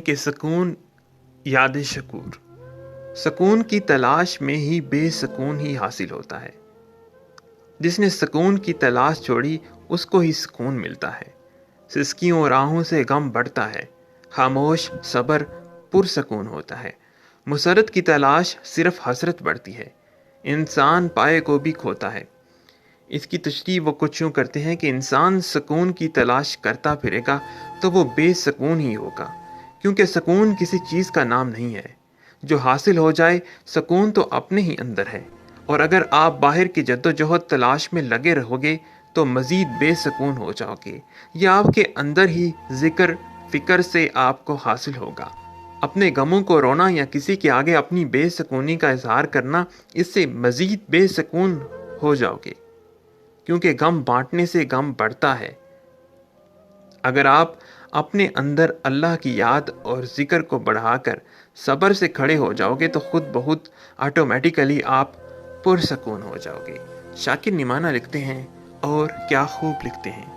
कि सुकून याद शकूर, सुकून की तलाश में ही बेसुकून ही हासिल होता है। जिसने सुकून की तलाश छोड़ी उसको ही सुकून मिलता है। सिसकियों और आहों से गम बढ़ता है, खामोश सब्र पुरसकून होता है। मुसरत की तलाश सिर्फ हसरत बढ़ती है, इंसान पाए को भी खोता है। इसकी तशरीह वो कुछ यूँ करते हैं कि इंसान सुकून की तलाश करता फिरेगा तो वो बेसुकून ही होगा, क्योंकि सुकून किसी चीज़ का नाम नहीं है। जो हासिल हो जाए सुकून तो अपने ही अंदर है, और अगर आप बाहर की जद्दोजहद तलाश में लगे रहोगे तो मज़ीद बेसुकून हो जाओगे। यह आपके अंदर ही ज़िक्र फ़िक्र से आपको हासिल होगा। अपने गमों को रोना या किसी के आगे अपनी बेसुकूनी का इजहार करना, इससे मज़ीद बेसुकून हो जाओगे, क्योंकि गम बांटने से गम बढ़ता है। अगर आप अपने अंदर अल्लाह की याद और ज़िक्र को बढ़ाकर सब्र से खड़े हो जाओगे तो खुद बहुत ऑटोमेटिकली आप पुरसकून हो जाओगे। शाकिर निमाना लिखते हैं, और क्या खूब लिखते हैं।